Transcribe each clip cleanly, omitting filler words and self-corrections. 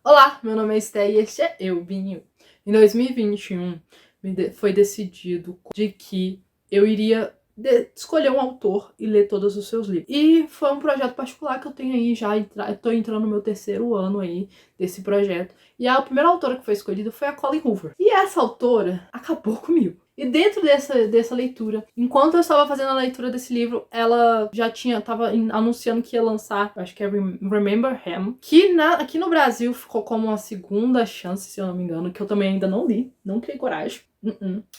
Olá, meu nome é Esté e este é Eu, Binho. Em 2021, foi decidido de que eu iria escolher um autor e ler todos os seus livros. E foi um projeto particular que eu tenho aí já, estou entrando no meu terceiro ano aí desse projeto. E a primeira autora que foi escolhida foi a Colleen Hoover. E essa autora acabou comigo. E dentro dessa leitura, enquanto eu estava fazendo a leitura desse livro, ela já estava anunciando que ia lançar, acho que é Remember Him, que aqui no Brasil ficou como uma segunda chance, se eu não me engano, que eu também ainda não li, não criei coragem.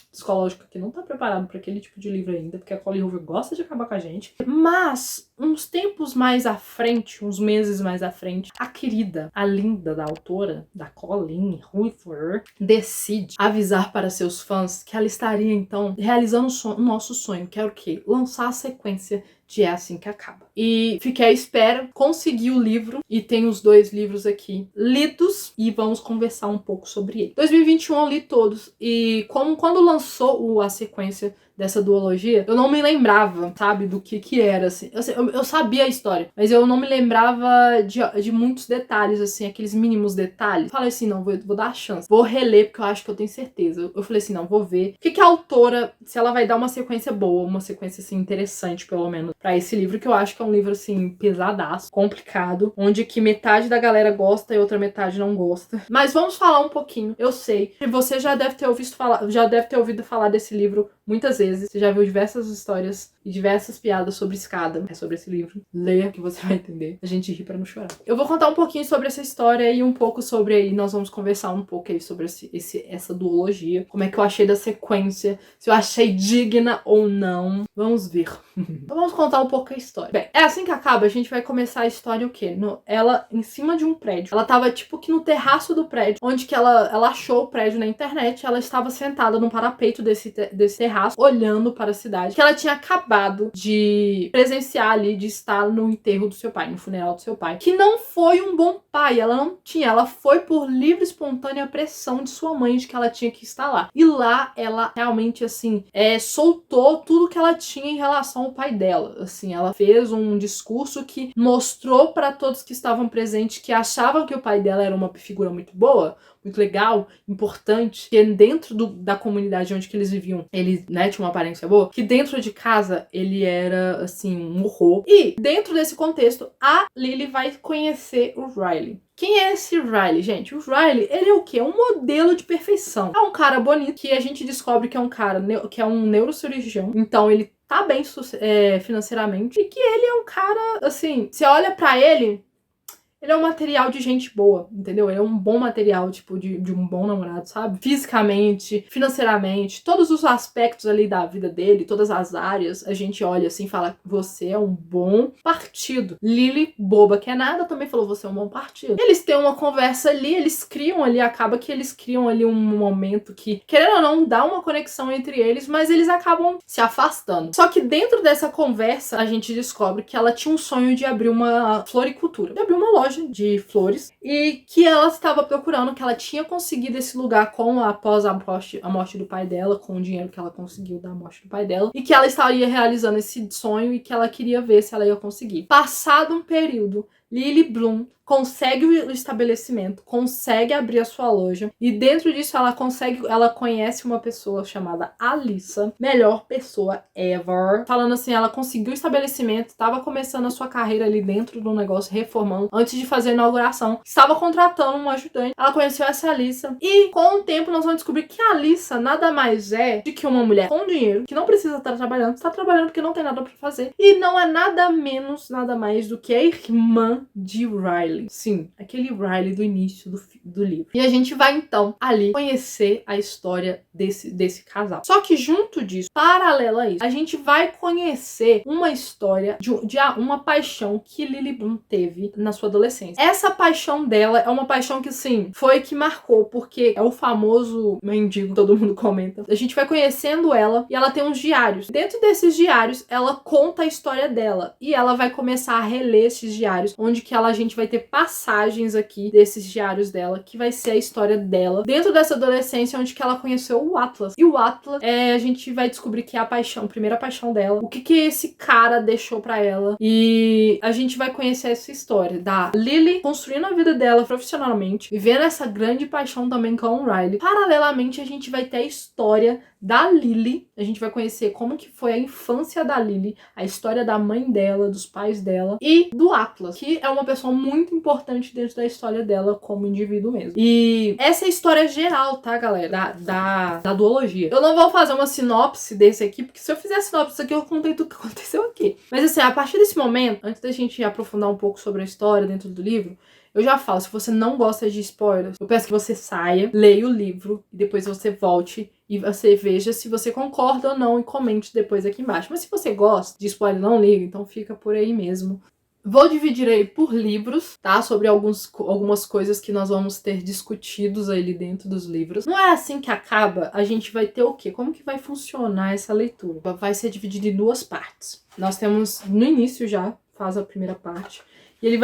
Psicológico aqui não tá preparado para aquele tipo de livro ainda, porque a Colleen Hoover gosta de acabar com a gente. Mas, uns tempos mais à frente, uns meses mais à frente, a querida, a linda da autora, da Colleen Hoover, decide avisar para seus fãs que ela estaria, então, realizando o nosso sonho, que é o quê? Lançar a sequência de É Assim Que Acaba. E fiquei à espera, consegui o livro e tem os 2 livros aqui lidos e vamos conversar um pouco sobre ele. 2021 eu li todos e quando lançou a sequência dessa duologia, eu não me lembrava, sabe, do que era, assim. Eu sabia a história, mas eu não me lembrava de muitos detalhes, assim, aqueles mínimos detalhes. Falei assim, não, vou dar a chance. Vou reler, porque eu acho que eu tenho certeza. Eu falei assim, não, vou ver. O que a autora, se ela vai dar uma sequência boa, uma sequência, assim, interessante, pelo menos, pra esse livro, que eu acho que é um livro, assim, pesadaço, complicado, onde que metade da galera gosta e outra metade não gosta. Mas vamos falar um pouquinho. Eu sei que você já deve ter ouvido falar desse livro muitas vezes. Você já viu diversas histórias e diversas piadas sobre escada. É sobre esse livro. Leia que você vai entender. A gente ri pra não chorar. Eu vou contar um pouquinho sobre essa história e um pouco sobre aí. Nós vamos conversar um pouco aí sobre essa duologia. Como é que eu achei da sequência. Se eu achei digna ou não. Vamos ver. Então vamos contar um pouco a história. Bem, é assim que acaba. A gente vai começar a história o quê? Ela em cima de um prédio. Ela tava tipo que no terraço do prédio. Onde que ela achou o prédio na internet. Ela estava sentada no parapeito desse terraço, olhando para a cidade, que ela tinha acabado de presenciar ali, de estar no enterro do seu pai, no funeral do seu pai, que não foi um bom pai, ela foi por livre e espontânea pressão de sua mãe de que ela tinha que estar lá. E lá ela realmente, assim, soltou tudo que ela tinha em relação ao pai dela. Assim, ela fez um discurso que mostrou para todos que estavam presentes que achavam que o pai dela era uma figura muito boa, muito legal, importante, que dentro da comunidade onde que eles viviam, ele, né, tinha uma aparência boa, que dentro de casa ele era, assim, um horror. E dentro desse contexto, a Lily vai conhecer o Riley. Quem é esse Riley, gente? O Riley, ele é o quê? Um modelo de perfeição. É um cara bonito, que a gente descobre que é um cara, que é um neurocirurgião. Então ele tá bem financeiramente. E que ele é um cara, assim, você olha pra ele é um material de gente boa, entendeu? Ele é um bom material, tipo, de um bom namorado, sabe? Fisicamente, financeiramente, todos os aspectos ali da vida dele, todas as áreas, a gente olha assim e fala, você é um bom partido. Lily, boba que é nada, também falou, você é um bom partido. Eles têm uma conversa ali, acaba que eles criam ali um momento que, querendo ou não, dá uma conexão entre eles, mas eles acabam se afastando. Só que dentro dessa conversa, a gente descobre que ela tinha um sonho de abrir uma floricultura, de abrir uma loja de flores, e que ela estava procurando, que ela tinha conseguido esse lugar após a morte do pai dela, com o dinheiro que ela conseguiu da morte do pai dela, e que ela estaria realizando esse sonho e que ela queria ver se ela ia conseguir. Passado um período, Lily Bloom consegue o estabelecimento, consegue abrir a sua loja, e dentro disso ela conhece uma pessoa chamada Alissa, melhor pessoa ever. Falando assim, ela conseguiu o estabelecimento, estava começando a sua carreira ali dentro do negócio, reformando, antes de fazer a inauguração, estava contratando um ajudante. Ela conheceu essa Alissa, e com o tempo nós vamos descobrir que a Alissa nada mais é do que uma mulher com dinheiro, que não precisa estar trabalhando, está trabalhando porque não tem nada para fazer, e não é nada menos, nada mais do que a irmã de Riley. Sim, aquele Riley do início do livro. E a gente vai, então, ali conhecer a história desse casal. Só que junto disso, paralelo a isso, a gente vai conhecer uma história de uma paixão que Lily Bloom teve na sua adolescência. Essa paixão dela é uma paixão que, sim, foi que marcou, porque é o famoso mendigo, todo mundo comenta. A gente vai conhecendo ela e ela tem uns diários. Dentro desses diários, ela conta a história dela e ela vai começar a reler esses diários, onde que a gente vai ter ter passagens aqui desses diários dela, que vai ser a história dela dentro dessa adolescência onde que ela conheceu o Atlas. E o Atlas, a gente vai descobrir que é a paixão, a primeira paixão dela, o que que esse cara deixou pra ela. E a gente vai conhecer essa história da Lily construindo a vida dela profissionalmente, vivendo essa grande paixão também com o Riley. Paralelamente, a gente vai ter a história da Lily, a gente vai conhecer como que foi a infância da Lily, a história da mãe dela, dos pais dela e do Atlas, que é uma pessoa muito importante dentro da história dela como indivíduo mesmo. E essa é a história geral, tá, galera? Da duologia. Eu não vou fazer uma sinopse desse aqui, porque se eu fizer a sinopse aqui, eu contei tudo que aconteceu aqui. Mas assim, a partir desse momento, antes da gente aprofundar um pouco sobre a história dentro do livro, eu já falo, se você não gosta de spoilers, eu peço que você saia, leia o livro e depois você volte e você veja se você concorda ou não e comente depois aqui embaixo. Mas se você gosta de spoiler, não liga, então fica por aí mesmo. Vou dividir aí por livros, tá? Sobre algumas coisas que nós vamos ter discutidos ali dentro dos livros. Não é assim que acaba, a gente vai ter o quê? Como que vai funcionar essa leitura? Vai ser dividido em duas partes. Nós temos, no início já, faz a primeira parte, e ele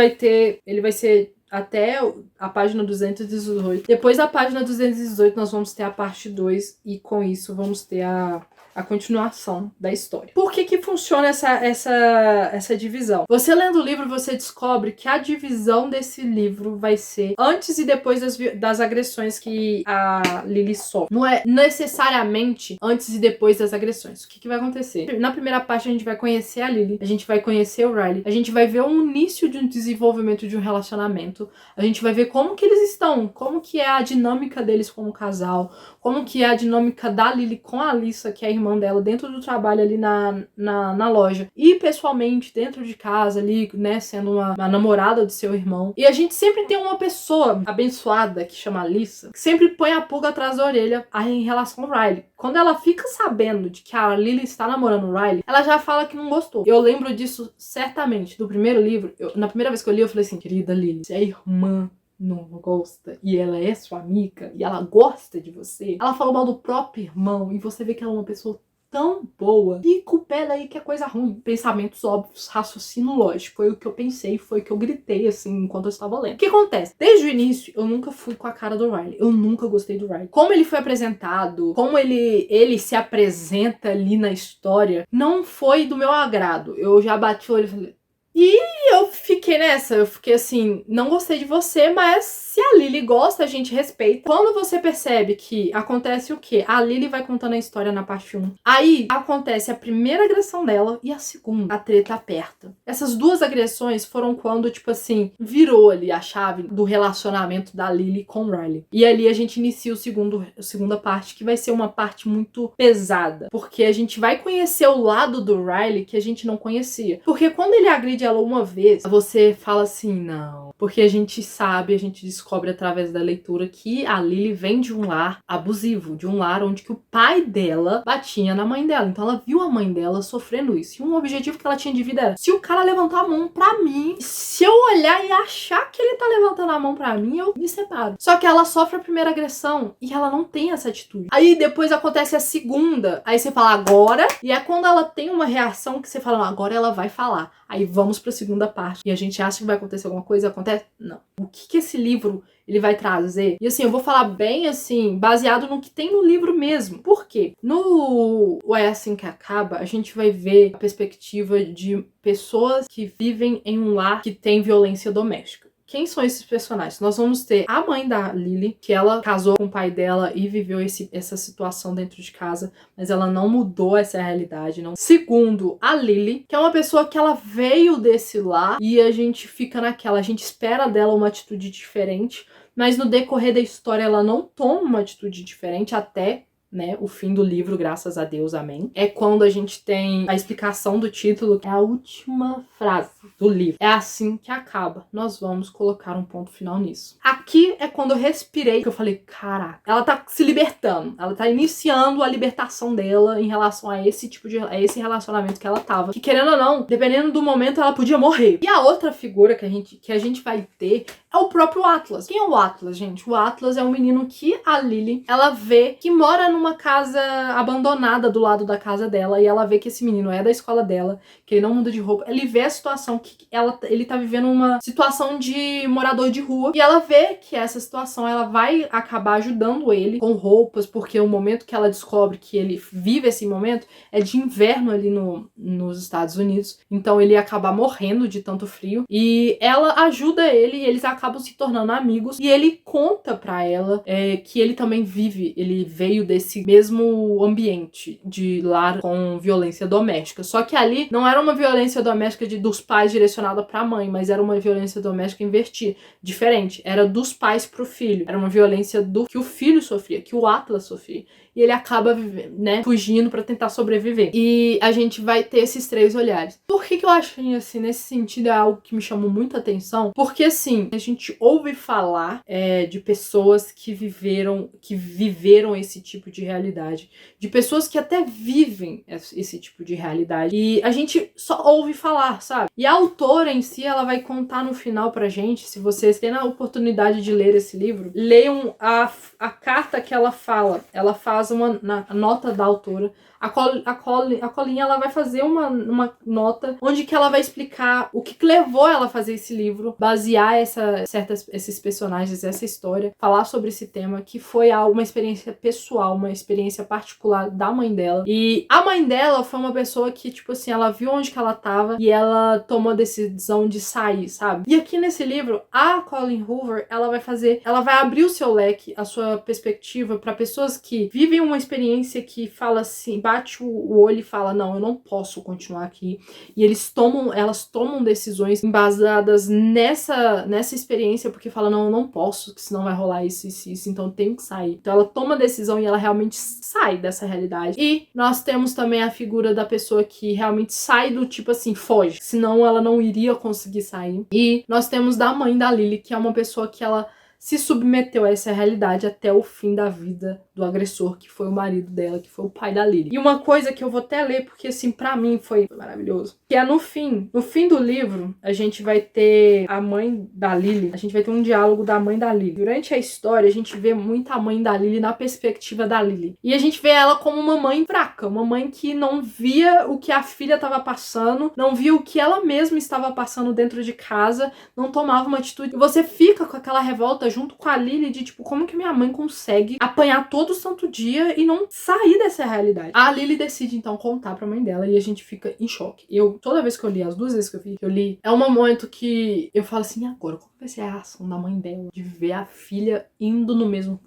vai ser até a página 218. Depois da página 218, nós vamos ter a parte 2 e com isso vamos ter a continuação da história. Por que que funciona essa divisão? Você lendo o livro, você descobre que a divisão desse livro vai ser antes e depois das agressões que a Lily sofre. Não é necessariamente antes e depois das agressões. O que que vai acontecer? Na primeira parte, a gente vai conhecer a Lily, a gente vai conhecer o Riley, a gente vai ver o início de um desenvolvimento de um relacionamento, a gente vai ver como que eles estão, como que é a dinâmica deles como casal, como que é a dinâmica da Lily com a Alyssa, que é a irmã dela, dentro do trabalho ali na loja. E pessoalmente, dentro de casa ali, né, sendo uma namorada do seu irmão. E a gente sempre tem uma pessoa abençoada, que chama Alyssa, que sempre põe a pulga atrás da orelha em relação ao Riley. Quando ela fica sabendo de que a Lily está namorando o Riley, ela já fala que não gostou. Eu lembro disso certamente, do primeiro livro. Na primeira vez que eu li, eu falei assim, querida Lily, se a irmã não gosta e ela é sua amiga e ela gosta de você, ela falou mal do próprio irmão e você vê que ela é uma pessoa tão boa, fica o pé daí que é coisa ruim. Pensamentos óbvios, raciocínio lógico, foi o que eu pensei, foi o que eu gritei assim enquanto eu estava lendo. O que acontece? Desde o início eu nunca fui com a cara do Riley, eu nunca gostei do Riley. Como ele foi apresentado, como ele se apresenta ali na história, não foi do meu agrado. Eu já bati o olho e falei, e eu fiquei nessa, eu fiquei assim, não gostei de você, mas se a Lily gosta, a gente respeita. Quando você percebe que acontece o quê? A Lily vai contando a história na parte 1. Aí acontece a primeira agressão dela e a segunda. A treta aperta. Essas duas agressões foram quando, tipo assim, virou ali a chave do relacionamento da Lily com o Riley. E ali a gente inicia a segunda parte, que vai ser uma parte muito pesada. Porque a gente vai conhecer o lado do Riley que a gente não conhecia. Porque quando ele agride ela uma vez, você fala assim, não. Porque a gente sabe, a gente descobre através da leitura que a Lily vem de um lar abusivo, de um lar onde que o pai dela batia na mãe dela. Então ela viu a mãe dela sofrendo isso. E um objetivo que ela tinha de vida era, se o cara levantar a mão pra mim, se eu olhar e achar que ele tá levantando a mão pra mim, eu me separo. Só que ela sofre a primeira agressão e ela não tem essa atitude. Aí depois acontece a segunda, aí você fala agora, e é quando ela tem uma reação que você fala, não, agora ela vai falar. Aí vamos pra segunda parte. E a gente acha que vai acontecer alguma coisa, acontece? Não. O que esse livro ele vai trazer? E assim, eu vou falar bem assim, baseado no que tem no livro mesmo. Por quê? No É Assim Que Acaba, a gente vai ver a perspectiva de pessoas que vivem em um lar que tem violência doméstica. Quem são esses personagens? Nós vamos ter a mãe da Lily, que ela casou com o pai dela e viveu essa situação dentro de casa, mas ela não mudou essa realidade, não. Segundo, a Lily, que é uma pessoa que ela veio desse lar e a gente fica naquela, a gente espera dela uma atitude diferente, mas no decorrer da história ela não toma uma atitude diferente até, né, o fim do livro, graças a Deus, amém. É quando a gente tem a explicação do título, é a última frase do livro. É assim que acaba. Nós vamos colocar um ponto final nisso. Aqui é quando eu respirei, que eu falei, caraca, ela tá se libertando. Ela tá iniciando a libertação dela em relação a esse tipo de, a esse relacionamento que ela tava. Que querendo ou não, dependendo do momento, ela podia morrer. E a outra figura que a gente vai ter é o próprio Atlas. Quem é o Atlas, gente? O Atlas é um menino que a Lily, ela vê que mora numa casa abandonada do lado da casa dela e ela vê que esse menino é da escola dela, que ele não muda de roupa. Ele vê a situação que ele tá vivendo uma situação de morador de rua e ela vê que essa situação ela vai acabar ajudando ele com roupas, porque o momento que ela descobre que ele vive esse momento é de inverno ali nos Estados Unidos, então ele ia acabar morrendo de tanto frio e ela ajuda ele e eles acabam se tornando amigos e ele conta pra ela que ele também ele veio desse mesmo ambiente de lar com violência doméstica, só que ali não era uma violência doméstica dos pais direcionada pra mãe, mas era uma violência doméstica invertida, diferente, era dos pais pro filho, era uma violência que o filho sofria, que o Atlas sofria, e ele acaba né, fugindo pra tentar sobreviver. E a gente vai ter esses 3 olhares. Por que eu acho que, assim, nesse sentido é algo que me chamou muita atenção? Porque, assim, a gente ouve falar de pessoas que viveram esse tipo de realidade, de pessoas que até vivem esse tipo de realidade, e a gente só ouve falar, sabe? E a autora em si, ela vai contar no final pra gente, se vocês têm a oportunidade de ler esse livro, leiam a carta que ela fala. Ela faz uma nota da autora. A Colinha ela vai fazer uma nota onde que ela vai explicar o que levou ela a fazer esse livro, basear esses personagens, essa história, falar sobre esse tema, que foi uma experiência pessoal, uma experiência particular da mãe dela. E a mãe dela foi uma pessoa que, tipo assim, ela viu onde que ela tava e ela tomou a decisão de sair, sabe? E aqui nesse livro, a Colleen Hoover, ela vai abrir o seu leque, a sua perspectiva para pessoas que vivem uma experiência que fala assim, bate o olho e fala, não, eu não posso continuar aqui. E elas tomam decisões embasadas nessa experiência, porque fala, não, eu não posso, que senão vai rolar isso, então eu tenho que sair. Então ela toma a decisão e ela realmente sai dessa realidade. E nós temos também a figura da pessoa que realmente sai do tipo assim, foge, senão ela não iria conseguir sair. E nós temos da mãe da Lily, que é uma pessoa que ela se submeteu a essa realidade até o fim da vida do agressor, que foi o marido dela, que foi o pai da Lily. E uma coisa que eu vou até ler, porque assim, pra mim foi maravilhoso, que é no fim do livro, a gente vai ter a mãe da Lily, a gente vai ter um diálogo da mãe da Lily. Durante a história, a gente vê muito a mãe da Lily na perspectiva da Lily. E a gente vê ela como uma mãe fraca, uma mãe que não via o que a filha estava passando, não via o que ela mesma estava passando dentro de casa, não tomava uma atitude. E você fica com aquela revolta junto com a Lily de tipo, como que minha mãe consegue apanhar todo santo dia e não sair dessa realidade? A Lily decide então contar pra mãe dela e a gente fica em choque. Toda vez que eu li, as 2 vezes que eu li, é um momento que eu falo assim, agora, qual vai ser a reação da mãe dela de ver a filha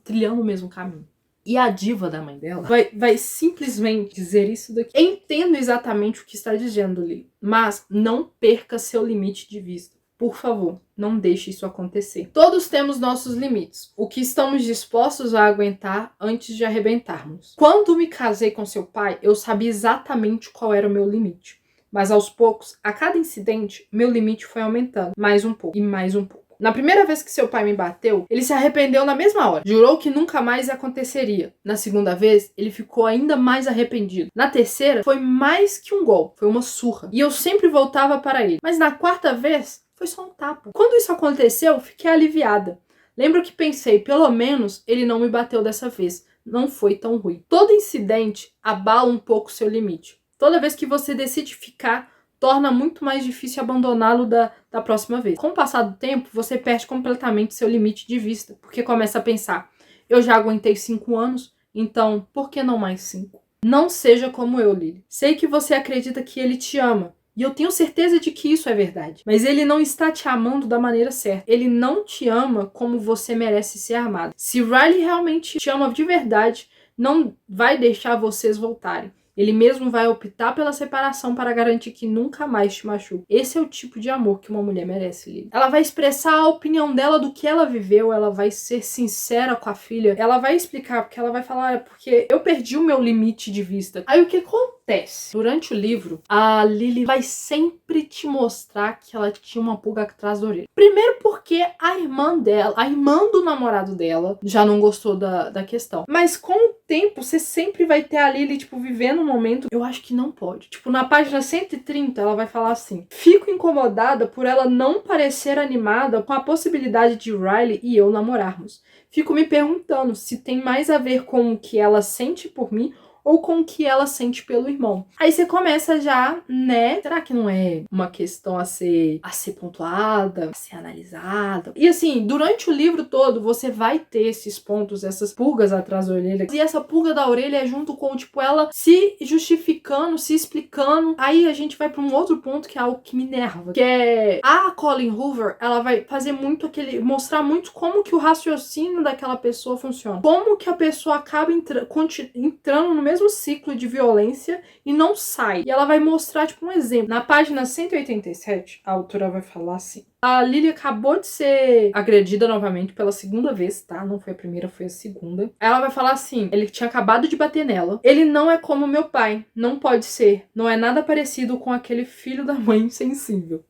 trilhando o mesmo caminho? E a diva da mãe dela vai simplesmente dizer isso daqui. Eu entendo exatamente o que está dizendo, Lily, mas não perca seu limite de vista. Por favor, não deixe isso acontecer. Todos temos nossos limites, o que estamos dispostos a aguentar antes de arrebentarmos. Quando me casei com seu pai, eu sabia exatamente qual era o meu limite. Mas aos poucos, a cada incidente, meu limite foi aumentando. Mais um pouco e mais um pouco. Na primeira vez que seu pai me bateu, ele se arrependeu na mesma hora. Jurou que nunca mais aconteceria. Na segunda vez, ele ficou ainda mais arrependido. Na terceira, foi mais que um golpe, foi uma surra. E eu sempre voltava para ele. Mas na quarta vez, foi só um tapa. Quando isso aconteceu, fiquei aliviada. Lembro que pensei, pelo menos ele não me bateu dessa vez. Não foi tão ruim. Todo incidente abala um pouco seu limite. Toda vez que você decide ficar, torna muito mais difícil abandoná-lo da próxima vez. Com o passar do tempo, você perde completamente seu limite de vista, porque começa a pensar, eu já aguentei 5 anos, então por que não mais 5? Não seja como eu, Lily. Sei que você acredita que ele te ama, e eu tenho certeza de que isso é verdade. Mas ele não está te amando da maneira certa. Ele não te ama como você merece ser amado. Se Riley realmente te ama de verdade, não vai deixar vocês voltarem. Ele mesmo vai optar pela separação para garantir que nunca mais te machuque. Esse é o tipo de amor que uma mulher merece, Lily. Ela vai expressar a opinião dela do que ela viveu, ela vai ser sincera com a filha, ela vai explicar, porque ela vai falar, porque eu perdi o meu limite de vista. Aí o que acontece? acontece? Durante o livro, a Lily vai sempre te mostrar que ela tinha uma pulga atrás da orelha. Primeiro porque a irmã dela, a irmã do namorado dela, já não gostou da questão. Mas com o tempo, você sempre vai ter a Lily, tipo, vivendo um momento, eu acho que não pode. Tipo, na página 130, ela vai falar assim: fico incomodada por ela não parecer animada com a possibilidade de Riley e eu namorarmos. Fico me perguntando se tem mais a ver com o que ela sente por mim ou com o que ela sente pelo irmão. Aí você começa já, né? Será que não é uma questão a ser pontuada, a ser analisada? E assim, durante o livro todo, você vai ter esses pontos, essas pulgas atrás da orelha. E essa pulga da orelha é junto com, tipo, ela se justificando, se explicando. Aí a gente vai pra um outro ponto que é algo que me enerva, que é a Colleen Hoover, ela vai fazer muito mostrar muito como que o raciocínio daquela pessoa funciona. Como que a pessoa acaba entrando no mesmo ciclo de violência e não sai. E ela vai mostrar, tipo, um exemplo. Na página 187, a autora vai falar assim: a Lily acabou de ser agredida novamente pela segunda vez, tá? Não foi a primeira, foi a segunda. Ela vai falar assim: ele tinha acabado de bater nela. Ele não é como meu pai. Não pode ser. Não é nada parecido com aquele filho da mãe insensível.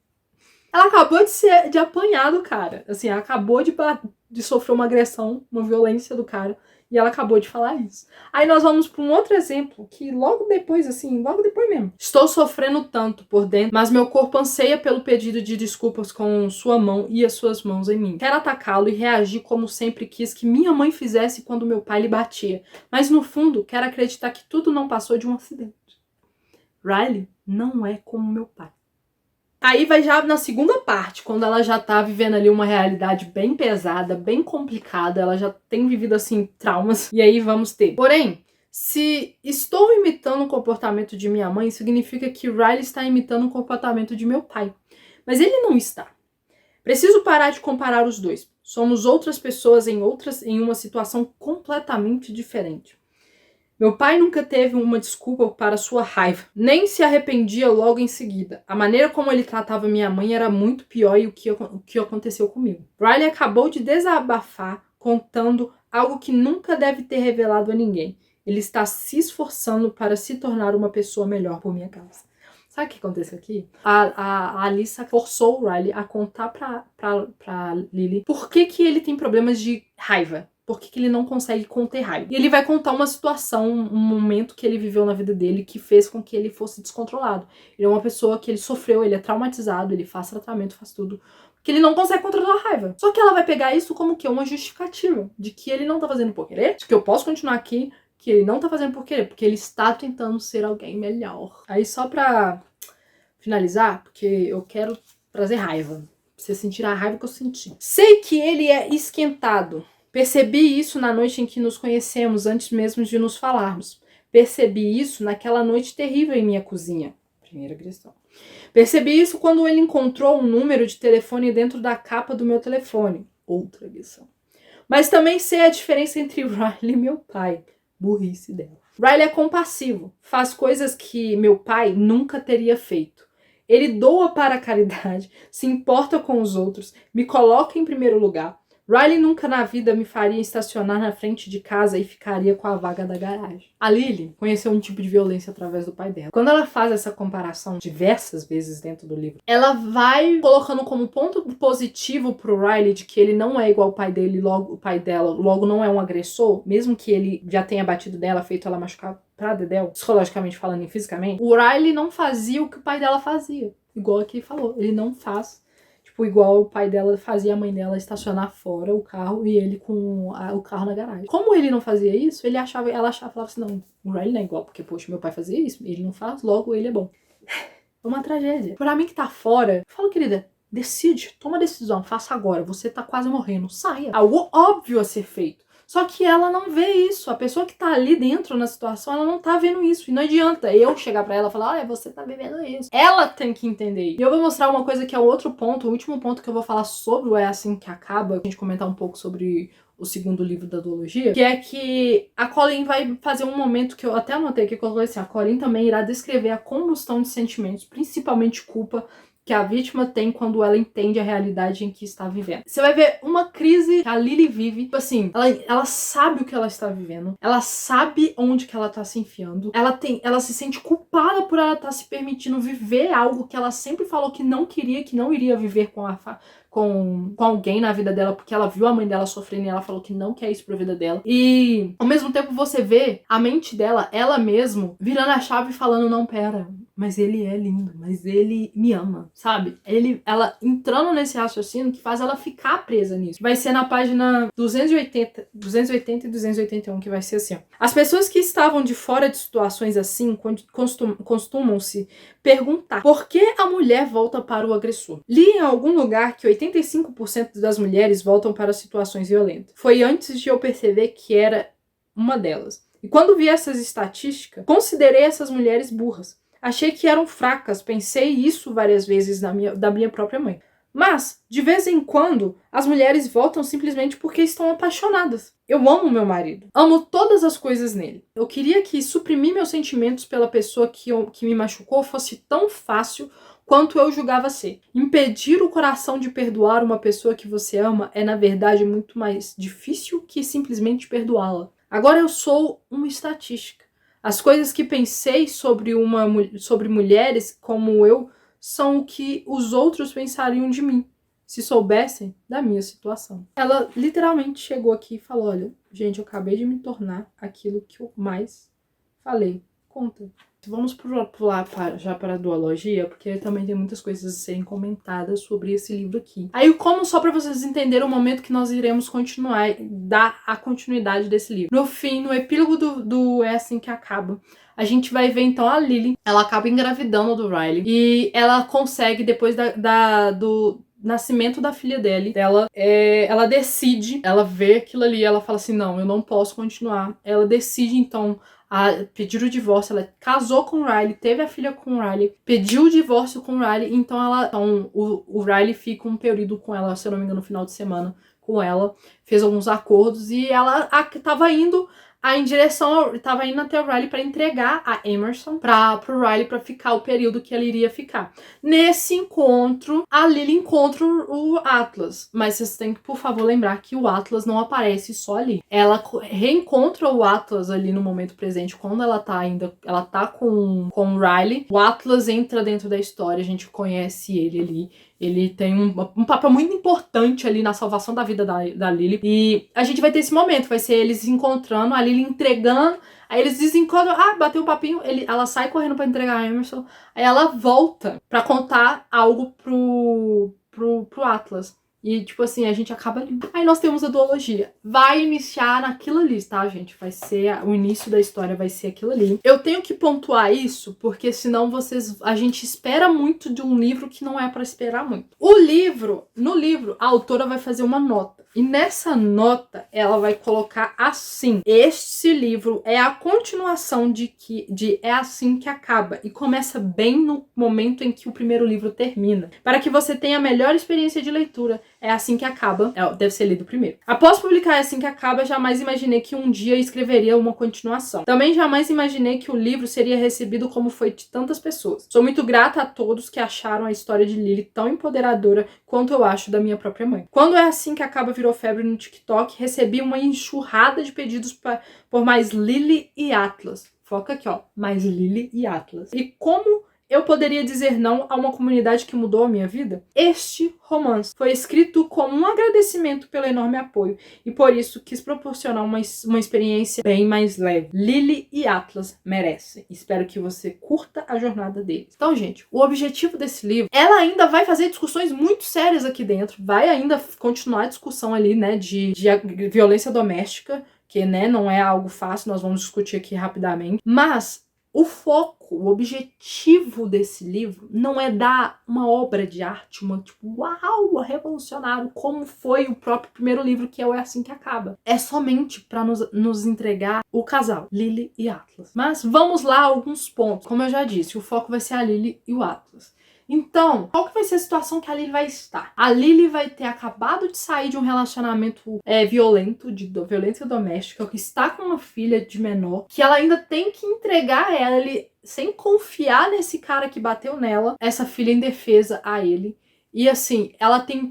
Ela acabou de apanhar do cara. Assim, ela acabou de sofrer uma agressão, uma violência do cara. E ela acabou de falar isso. Aí nós vamos para um outro exemplo, que logo depois mesmo. Estou sofrendo tanto por dentro, mas meu corpo anseia pelo pedido de desculpas com sua mão e as suas mãos em mim. Quero atacá-lo e reagir como sempre quis que minha mãe fizesse quando meu pai lhe batia. Mas no fundo, quero acreditar que tudo não passou de um acidente. Riley não é como meu pai. Aí vai já na segunda parte, quando ela já tá vivendo ali uma realidade bem pesada, bem complicada, ela já tem vivido, assim, traumas, e aí vamos ter. Porém, se estou imitando o comportamento de minha mãe, significa que Riley está imitando o comportamento de meu pai. Mas ele não está. Preciso parar de comparar os dois. Somos outras pessoas em uma situação completamente diferente. Meu pai nunca teve uma desculpa para sua raiva, nem se arrependia logo em seguida. A maneira como ele tratava minha mãe era muito pior e o que aconteceu comigo. Riley acabou de desabafar contando algo que nunca deve ter revelado a ninguém. Ele está se esforçando para se tornar uma pessoa melhor por minha causa. Sabe o que aconteceu aqui? A Alyssa forçou o Riley a contar pra Lily por que ele tem problemas de raiva. Por que ele não consegue conter raiva. E ele vai contar uma situação, um momento que ele viveu na vida dele que fez com que ele fosse descontrolado. Ele é uma pessoa que ele sofreu, ele é traumatizado, ele faz tratamento, faz tudo. Que ele não consegue controlar a raiva. Só que ela vai pegar isso como que uma justificativa de que ele não tá fazendo por querer, de que eu posso continuar aqui, que ele não tá fazendo por querer, porque ele está tentando ser alguém melhor. Aí só pra finalizar, porque eu quero trazer raiva. Pra você sentir a raiva que eu senti. Sei que ele é esquentado. Percebi isso na noite em que nos conhecemos, antes mesmo de nos falarmos. Percebi isso naquela noite terrível em minha cozinha. Primeira agressão. Percebi isso quando ele encontrou um número de telefone dentro da capa do meu telefone. Outra agressão. Mas também sei a diferença entre Riley e meu pai. Burrice dela. Riley é compassivo. Faz coisas que meu pai nunca teria feito. Ele doa para a caridade, se importa com os outros, me coloca em primeiro lugar. Riley nunca na vida me faria estacionar na frente de casa e ficaria com a vaga da garagem. A Lily conheceu um tipo de violência através do pai dela. Quando ela faz essa comparação diversas vezes dentro do livro, ela vai colocando como ponto positivo pro Riley de que ele não é igual ao pai dele, logo o pai dela, logo não é um agressor, mesmo que ele já tenha batido dela, feito ela machucar pra dedéu, psicologicamente falando e fisicamente. O Riley não fazia o que o pai dela fazia. Igual aqui ele falou, ele não faz. Tipo, igual o pai dela fazia a mãe dela estacionar fora o carro e ele com o carro na garagem. Como ele não fazia isso, ela falava assim, não, o Riley não é igual, porque, poxa, meu pai fazia isso, ele não faz, logo ele é bom. É uma tragédia. Pra mim que tá fora, eu falo, querida, decide, toma a decisão, faça agora, você tá quase morrendo, saia. Algo óbvio a ser feito. Só que ela não vê isso. A pessoa que tá ali dentro na situação, ela não tá vendo isso. E não adianta eu chegar pra ela e falar, olha, você tá vivendo isso. Ela tem que entender isso. E eu vou mostrar uma coisa que é o outro ponto, o último ponto que eu vou falar sobre o É Assim Que Acaba, a gente comentar um pouco sobre o segundo livro da duologia, que é que a Colleen vai fazer um momento que eu até anotei aqui, que eu falei assim, a Colleen também irá descrever a combustão de sentimentos, principalmente culpa, que a vítima tem quando ela entende a realidade em que está vivendo. Você vai ver uma crise que a Lily vive, tipo assim, ela sabe o que ela está vivendo, ela sabe onde que ela tá se enfiando, ela se sente culpada por ela estar se permitindo viver algo que ela sempre falou que não queria, que não iria viver com alguém na vida dela, porque ela viu a mãe dela sofrendo e ela falou que não quer isso pra vida dela. E ao mesmo tempo você vê a mente dela, ela mesmo, virando a chave e falando, não, pera, mas ele é lindo, mas ele me ama, sabe? Ela entrando nesse raciocínio que faz ela ficar presa nisso. Vai ser na página 280 e 281 que vai ser assim, ó. As pessoas que estavam de fora de situações assim costumam-se perguntar por que a mulher volta para o agressor. Li em algum lugar que 85% das mulheres voltam para situações violentas. Foi antes de eu perceber que era uma delas. E quando vi essas estatísticas, considerei essas mulheres burras. Achei que eram fracas, pensei isso várias vezes da minha própria mãe. Mas, de vez em quando, as mulheres voltam simplesmente porque estão apaixonadas. Eu amo meu marido. Amo todas as coisas nele. Eu queria que suprimir meus sentimentos pela pessoa que me machucou fosse tão fácil quanto eu julgava ser. Impedir o coração de perdoar uma pessoa que você ama é, na verdade, muito mais difícil que simplesmente perdoá-la. Agora eu sou uma estatística. As coisas que pensei sobre mulheres como eu são o que os outros pensariam de mim, se soubessem da minha situação. Ela literalmente chegou aqui e falou, olha, gente, eu acabei de me tornar aquilo que eu mais falei. Conta. Vamos pular já para a duologia, porque também tem muitas coisas a serem comentadas sobre esse livro aqui. Aí, como só para vocês entenderem o momento que nós iremos continuar, dar a continuidade desse livro. No fim, no epílogo do É Assim Que Acaba, a gente vai ver então a Lily, ela acaba engravidando do Riley, e ela consegue, depois do nascimento da filha dela, ela decide, ela vê aquilo ali, ela fala assim, não, eu não posso continuar. Ela decide então a pedir o divórcio, ela casou com o Riley, teve a filha com o Riley, pediu o divórcio com o Riley, então o Riley fica um período com ela, se eu não me engano, no final de semana com ela, fez alguns acordos e ela tava indo tava indo até o Riley para entregar a Emerson pro Riley para ficar o período que ela iria ficar. Nesse encontro, a Lily encontra o Atlas, mas vocês têm que, por favor, lembrar que o Atlas não aparece só ali. Ela reencontra o Atlas ali no momento presente, quando ela tá com o Riley. O Atlas entra dentro da história, a gente conhece ele ali. Ele tem um papel muito importante ali na salvação da vida da Lily. E a gente vai ter esse momento, vai ser eles se encontrando, a Lily entregando, aí eles desencontram, bateu o papinho, ela sai correndo pra entregar a Emerson, aí ela volta pra contar algo pro Atlas. E, tipo assim, a gente acaba ali. Aí nós temos a duologia. Vai iniciar naquilo ali, tá, gente? Vai ser... O início da história vai ser aquilo ali. Eu tenho que pontuar isso, porque senão a gente espera muito de um livro que não é pra esperar muito. No livro, a autora vai fazer uma nota. E nessa nota, ela vai colocar assim. Este livro é a continuação de É Assim Que Acaba. E começa bem no momento em que o primeiro livro termina. Para que você tenha a melhor experiência de leitura. É Assim Que Acaba. Deve ser lido primeiro. Após publicar É Assim Que Acaba, jamais imaginei que um dia escreveria uma continuação. Também jamais imaginei que o livro seria recebido como foi de tantas pessoas. Sou muito grata a todos que acharam a história de Lily tão empoderadora quanto eu acho da minha própria mãe. Quando É Assim Que Acaba virou febre no TikTok, recebi uma enxurrada de pedidos por mais Lily e Atlas. Foca aqui, ó. Mais Lily e Atlas. E como eu poderia dizer não a uma comunidade que mudou a minha vida? Este romance foi escrito como um agradecimento pelo enorme apoio e por isso quis proporcionar uma experiência bem mais leve. Lily e Atlas merecem. Espero que você curta a jornada deles. Então, gente, o objetivo desse livro, ela ainda vai fazer discussões muito sérias aqui dentro, vai ainda continuar a discussão ali, né, de violência doméstica, que, né, não é algo fácil, nós vamos discutir aqui rapidamente, mas o foco, o objetivo desse livro não é dar uma obra de arte, uau, revolucionário, como foi o próprio primeiro livro, que é Assim Que Acaba. É somente para nos entregar o casal, Lily e Atlas. Mas vamos lá, alguns pontos. Como eu já disse, o foco vai ser a Lily e o Atlas. Então, qual que vai ser a situação que a Lily vai estar? A Lily vai ter acabado de sair de um relacionamento violento, de violência doméstica, que está com uma filha de menor, que ela ainda tem que entregar a ela, sem confiar nesse cara que bateu nela, essa filha em defesa a ele. E assim, ela tem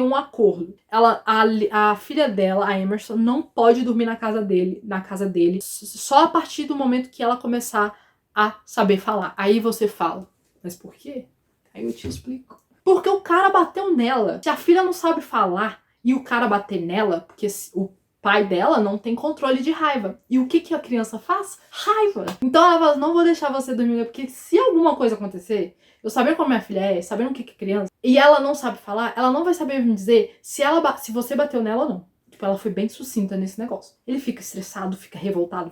um acordo. A filha dela, a Emerson, não pode dormir na casa dele, só a partir do momento que ela começar a saber falar. Aí você fala, mas por quê? Aí eu te explico. Porque o cara bateu nela. Se a filha não sabe falar e o cara bater nela, porque o pai dela não tem controle de raiva. E o que a criança faz? Raiva. Então ela fala, não vou deixar você dormir, porque se alguma coisa acontecer, eu sabendo como minha filha é, sabendo o que é criança, e ela não sabe falar, ela não vai saber me dizer se você bateu nela ou não. Tipo, ela foi bem sucinta nesse negócio. Ele fica estressado, fica revoltado,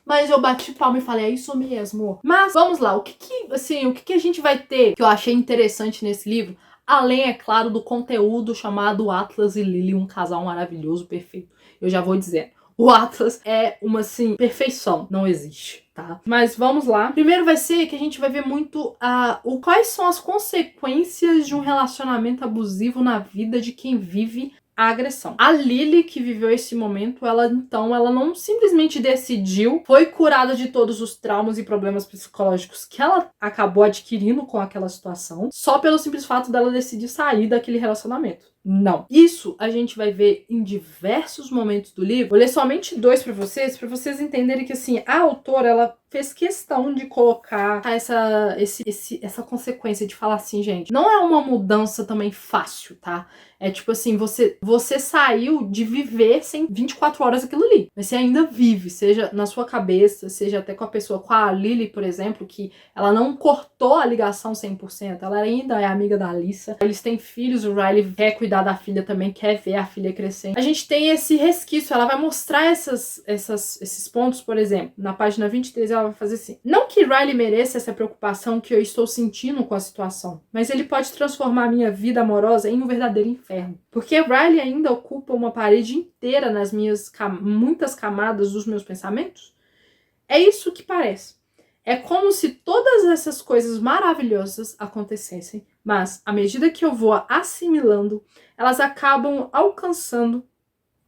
mas eu bati palma e falei, é isso mesmo. Mas, vamos lá, o que a gente vai ter que eu achei interessante nesse livro? Além, é claro, do conteúdo chamado Atlas e Lily, um casal maravilhoso, perfeito. Eu já vou dizer, o Atlas é uma, assim, perfeição. Não existe, tá? Mas vamos lá. Primeiro vai ser que a gente vai ver muito quais são as consequências de um relacionamento abusivo na vida de quem vive a agressão. A Lily, que viveu esse momento, ela não simplesmente decidiu, foi curada de todos os traumas e problemas psicológicos que ela acabou adquirindo com aquela situação, só pelo simples fato dela decidir sair daquele relacionamento. Não. Isso a gente vai ver em diversos momentos do livro. Vou ler somente 2 para vocês entenderem que, assim, a autora, ela fez questão de colocar essa consequência de falar assim, gente, não é uma mudança também fácil, tá? É tipo assim, você saiu de viver sem 24 horas aquilo ali. Mas você ainda vive, seja na sua cabeça, seja até com a pessoa, com a Lily, por exemplo, que ela não cortou a ligação 100%, ela ainda é amiga da Alyssa. Eles têm filhos, o Riley quer cuidar da filha também, quer ver a filha crescendo. A gente tem esse resquício, ela vai mostrar esses pontos, por exemplo, na página 23 ela vai fazer assim. Não que Riley mereça essa preocupação que eu estou sentindo com a situação, mas ele pode transformar a minha vida amorosa em um verdadeiro inferno. Porque Riley ainda ocupa uma parede inteira nas minhas muitas camadas dos meus pensamentos. É isso que parece. É como se todas essas coisas maravilhosas acontecessem, mas à medida que eu vou assimilando, elas acabam alcançando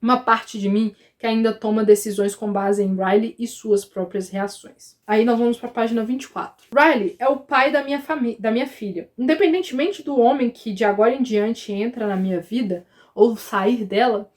uma parte de mim que ainda toma decisões com base em Riley e suas próprias reações. Aí nós vamos para a página 24. Riley é o pai da minha filha. Independentemente do homem que de agora em diante entra na minha vida ou sair dela,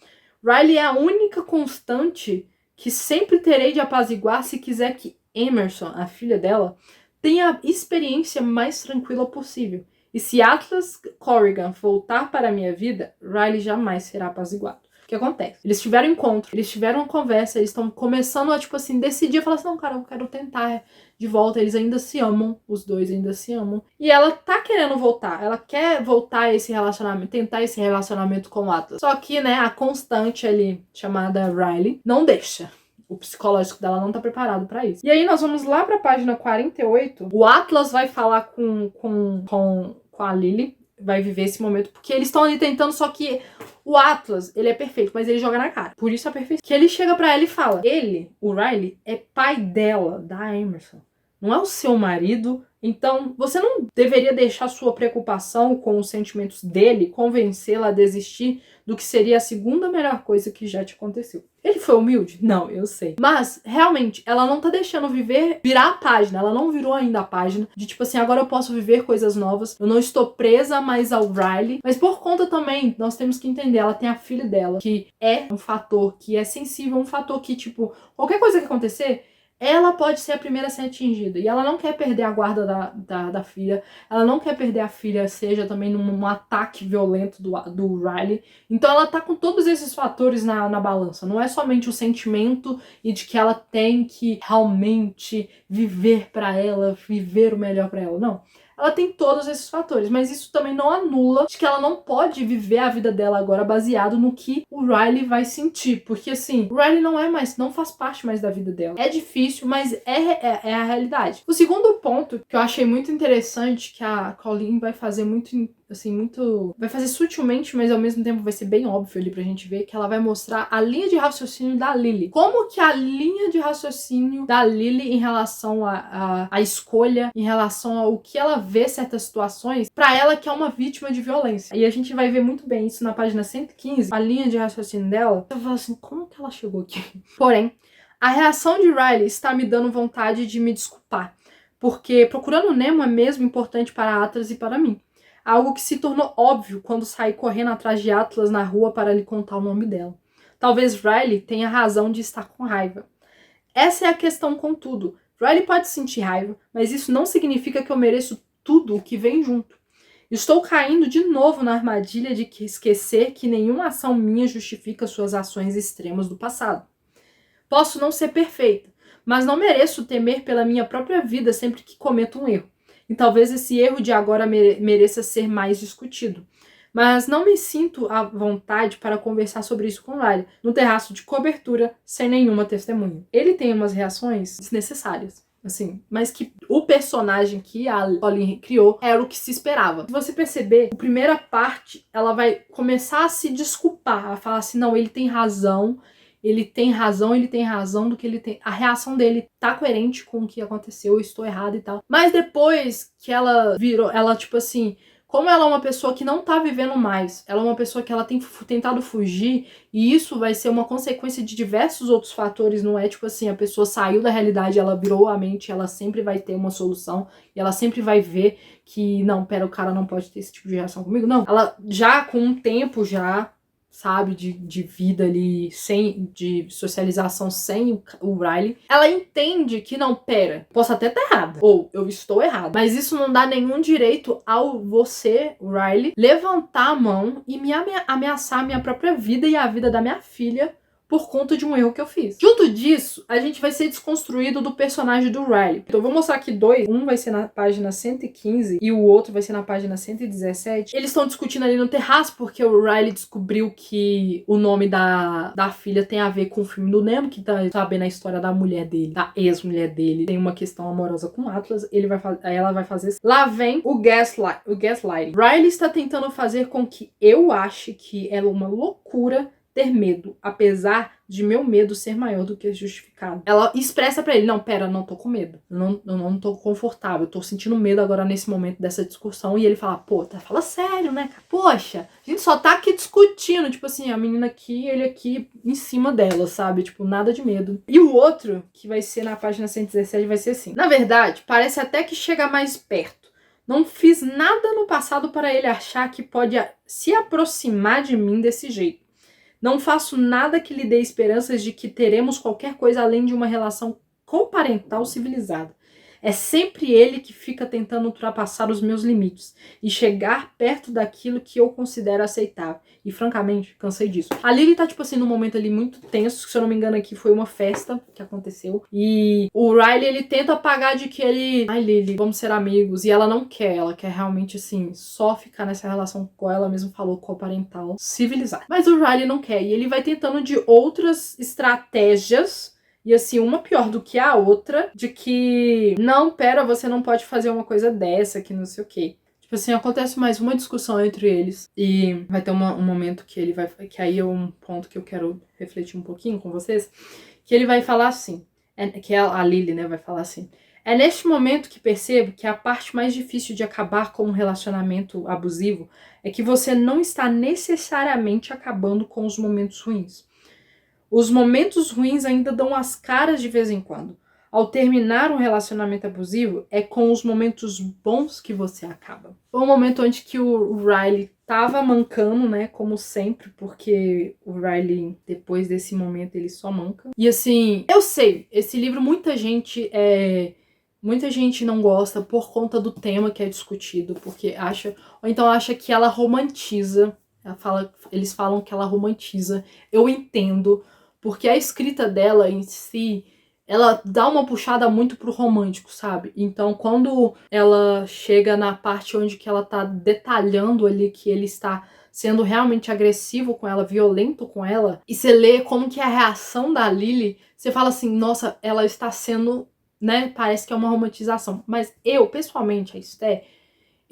Riley é a única constante que sempre terei de apaziguar se quiser que Emerson, a filha dela, tenha a experiência mais tranquila possível. E se Atlas Corrigan voltar para a minha vida, Riley jamais será apaziguado. O que acontece? Eles tiveram encontro, eles tiveram uma conversa, eles estão começando a, tipo assim, decidir, falar assim, não, cara, eu quero tentar de volta, eles ainda se amam, os dois ainda se amam. E ela tá querendo voltar, ela quer voltar a esse relacionamento, tentar esse relacionamento com o Atlas. Só que, né, a constante ali, chamada Riley, não deixa. O psicológico dela não tá preparado pra isso. E aí nós vamos lá pra página 48. O Atlas vai falar com a Lily, vai viver esse momento, porque eles estão ali tentando, só que o Atlas, ele é perfeito, mas ele joga na cara. Por isso a perfeição. Que ele chega pra ela e fala, o Riley, é pai dela, da Emerson. Não é o seu marido. Então, você não deveria deixar sua preocupação com os sentimentos dele convencê-la a desistir do que seria a segunda melhor coisa que já te aconteceu. Ele foi humilde? Não, eu sei. Mas, realmente, ela não tá deixando virar a página. Ela não virou ainda a página de tipo assim, agora eu posso viver coisas novas. Eu não estou presa mais ao Riley. Mas por conta também, nós temos que entender, ela tem a filha dela, que é um fator, que é sensível, um fator que, tipo, qualquer coisa que acontecer, ela pode ser a primeira a ser atingida. E ela não quer perder a guarda da filha. Ela não quer perder a filha, seja também num ataque violento do Riley. Então ela tá com todos esses fatores na balança. Não é somente o sentimento e de que ela tem que realmente viver pra ela, viver o melhor pra ela. Não. Ela tem todos esses fatores, mas isso também não anula de que ela não pode viver a vida dela agora baseado no que o Riley vai sentir, porque assim, o Riley não faz parte mais da vida dela. É difícil, mas é a realidade. O segundo ponto que eu achei muito interessante, que a Colleen vai fazer muito assim, muito... Vai fazer sutilmente, mas ao mesmo tempo vai ser bem óbvio ali pra gente ver que ela vai mostrar a linha de raciocínio da Lily. Como que a linha de raciocínio da Lily em relação à escolha, em relação ao que ela vê certas situações, pra ela que é uma vítima de violência. E a gente vai ver muito bem isso na página 115, a linha de raciocínio dela. Eu falo assim, como que ela chegou aqui? Porém, a reação de Riley está me dando vontade de me desculpar, porque Procurando Nemo é mesmo importante para Atlas e para mim. Algo que se tornou óbvio quando saí correndo atrás de Atlas na rua para lhe contar o nome dela. Talvez Riley tenha razão de estar com raiva. Essa é a questão, contudo. Riley pode sentir raiva, mas isso não significa que eu mereço tudo o que vem junto. Estou caindo de novo na armadilha de esquecer que nenhuma ação minha justifica suas ações extremas do passado. Posso não ser perfeita, mas não mereço temer pela minha própria vida sempre que cometo um erro. E talvez esse erro de agora mereça ser mais discutido. Mas não me sinto à vontade para conversar sobre isso com Riley, no terraço de cobertura, sem nenhuma testemunha. Ele tem umas reações desnecessárias, assim, mas que o personagem que a Pauline criou era o que se esperava. Se você perceber, a primeira parte, ela vai começar a se desculpar, a falar assim, não, ele tem razão do que ele tem. A reação dele tá coerente com o que aconteceu, eu estou errada e tal. Mas depois que ela virou, ela tipo assim, como ela é uma pessoa que não tá vivendo mais, ela é uma pessoa que ela tem tentado fugir, e isso vai ser uma consequência de diversos outros fatores, não é tipo assim, a pessoa saiu da realidade, ela virou a mente, ela sempre vai ter uma solução, e ela sempre vai ver que, não, pera, o cara não pode ter esse tipo de reação comigo. Não, ela já com um tempo sabe, de vida ali, de socialização sem o Riley, ela entende que não, pera, posso até estar errada, ou eu estou errada, mas isso não dá nenhum direito ao você, Riley, levantar a mão e me ameaçar a minha própria vida e a vida da minha filha por conta de um erro que eu fiz. Junto disso, a gente vai ser desconstruído do personagem do Riley. Então eu vou mostrar aqui dois. Um vai ser na página 115 e o outro vai ser na página 117. Eles estão discutindo ali no terraço porque o Riley descobriu que o nome da filha tem a ver com o filme do Nemo, que tá sabendo a história da mulher dele, da ex-mulher dele. Tem uma questão amorosa com Atlas. Ela vai fazer... Lá vem o gaslighting. Riley está tentando fazer com que eu ache que é uma loucura ter medo, apesar de meu medo ser maior do que justificado. Ela expressa pra ele, não, pera, não tô com medo, eu não tô confortável, eu tô sentindo medo agora nesse momento dessa discussão, e ele fala, pô, fala sério, né, cara? Poxa, a gente só tá aqui discutindo, tipo assim, a menina aqui, ele aqui em cima dela, sabe? Tipo, nada de medo. E o outro, que vai ser na página 117, vai ser assim. Na verdade, parece até que chega mais perto. Não fiz nada no passado para ele achar que pode se aproximar de mim desse jeito. Não faço nada que lhe dê esperanças de que teremos qualquer coisa além de uma relação comparental civilizada. É sempre ele que fica tentando ultrapassar os meus limites e chegar perto daquilo que eu considero aceitável. E, francamente, cansei disso. A Lily tá, tipo assim, num momento ali muito tenso, que se eu não me engano aqui foi uma festa que aconteceu. E o Riley, ele tenta apagar de que ele... Ai, Lily, vamos ser amigos. E ela não quer. Ela quer realmente, assim, só ficar nessa relação com ela mesmo falou, coparental, civilizada. Mas o Riley não quer. E ele vai tentando de outras estratégias... E assim, uma pior do que a outra, de que, não, pera, você não pode fazer uma coisa dessa, que não sei o quê. Tipo assim, acontece mais uma discussão entre eles e vai ter um momento que ele vai... Que aí é um ponto que eu quero refletir um pouquinho com vocês. Que ele vai falar assim, que a Lily, né, vai falar assim. É neste momento que percebo que a parte mais difícil de acabar com um relacionamento abusivo é que você não está necessariamente acabando com os momentos ruins. Os momentos ruins ainda dão as caras de vez em quando. Ao terminar um relacionamento abusivo, é com os momentos bons que você acaba. Foi um momento onde que o Riley tava mancando, né, como sempre, porque o Riley, depois desse momento, ele só manca. E assim, eu sei, esse livro muita gente não gosta por conta do tema que é discutido, porque acha, ou então acha que ela romantiza. Eles falam que ela romantiza. Eu entendo, porque a escrita dela em si, ela dá uma puxada muito pro romântico, sabe? Então, quando ela chega na parte onde que ela tá detalhando ali que ele está sendo realmente agressivo com ela, violento com ela, e você lê como que é a reação da Lily, você fala assim, nossa, ela está sendo, né, parece que é uma romantização. Mas eu, pessoalmente, a Esté,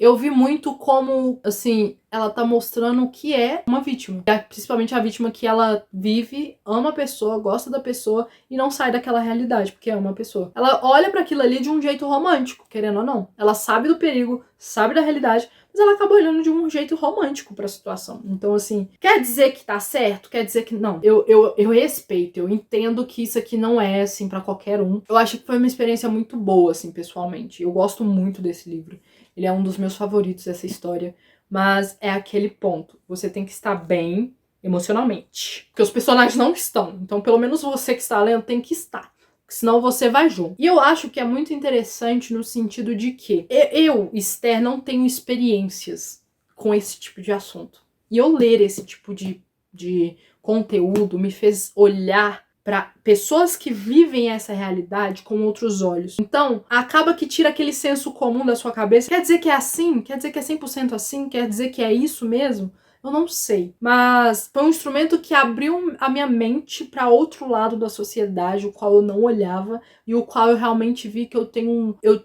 eu vi muito como, assim, ela tá mostrando o que é uma vítima. Principalmente a vítima que ela vive, ama a pessoa, gosta da pessoa e não sai daquela realidade, porque ama a pessoa. Ela olha para aquilo ali de um jeito romântico, querendo ou não. Ela sabe do perigo, sabe da realidade, mas ela acaba olhando de um jeito romântico pra situação. Então, assim, quer dizer que tá certo? Quer dizer que não. Eu respeito, eu entendo que isso aqui não é, assim, pra qualquer um. Eu acho que foi uma experiência muito boa, assim, pessoalmente. Eu gosto muito desse livro. Ele é um dos meus favoritos dessa história. Mas é aquele ponto. Você tem que estar bem emocionalmente. Porque os personagens não estão. Então, pelo menos você que está lendo tem que estar. Senão você vai junto. E eu acho que é muito interessante no sentido de que eu, Esther, não tenho experiências com esse tipo de assunto. E eu ler esse tipo de conteúdo me fez olhar para pessoas que vivem essa realidade com outros olhos. Então, acaba que tira aquele senso comum da sua cabeça. Quer dizer que é assim? Quer dizer que é 100% assim? Quer dizer que é isso mesmo? Eu não sei, mas foi um instrumento que abriu a minha mente para outro lado da sociedade, o qual eu não olhava e o qual eu realmente vi que eu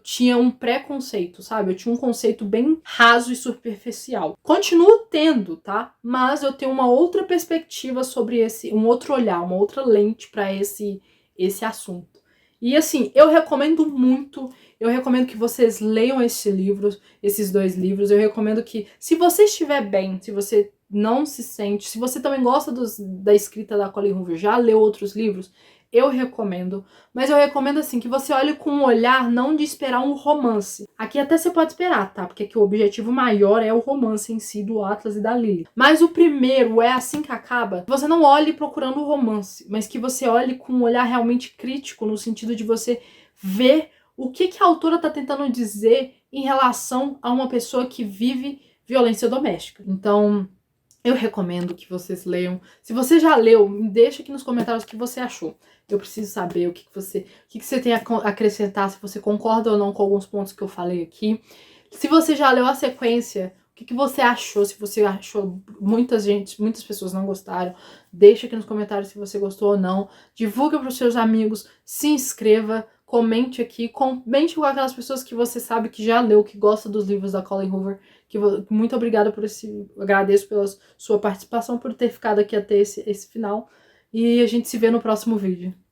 tinha um preconceito, sabe? Eu tinha um conceito bem raso e superficial. Continuo tendo, tá? Mas eu tenho uma outra perspectiva sobre um outro olhar, uma outra lente para esse assunto. E assim, eu recomendo muito. Eu recomendo que vocês leiam esses 2 livros. Eu recomendo que, se você estiver bem, se você não se sente, se você também gosta da escrita da Colleen Hoover, já leu outros livros, eu recomendo. Mas eu recomendo, assim, que você olhe com um olhar não de esperar um romance. Aqui até você pode esperar, tá? Porque aqui o objetivo maior é o romance em si do Atlas e da Lily. Mas o primeiro é assim que acaba. Você não olhe procurando o romance, mas que você olhe com um olhar realmente crítico, no sentido de você ver o que a autora tá tentando dizer em relação a uma pessoa que vive violência doméstica. Então, eu recomendo que vocês leiam. Se você já leu, me deixa aqui nos comentários o que você achou. Eu preciso saber o que você tem a acrescentar, se você concorda ou não com alguns pontos que eu falei aqui. Se você já leu a sequência, o que você achou? Se você achou, muitas pessoas não gostaram. Deixa aqui nos comentários se você gostou ou não. Divulga para os seus amigos, se inscreva, comente aqui, comente com aquelas pessoas que você sabe que já leu, que gosta dos livros da Colleen Hoover. Muito obrigada agradeço pela sua participação, por ter ficado aqui até esse final. E a gente se vê no próximo vídeo.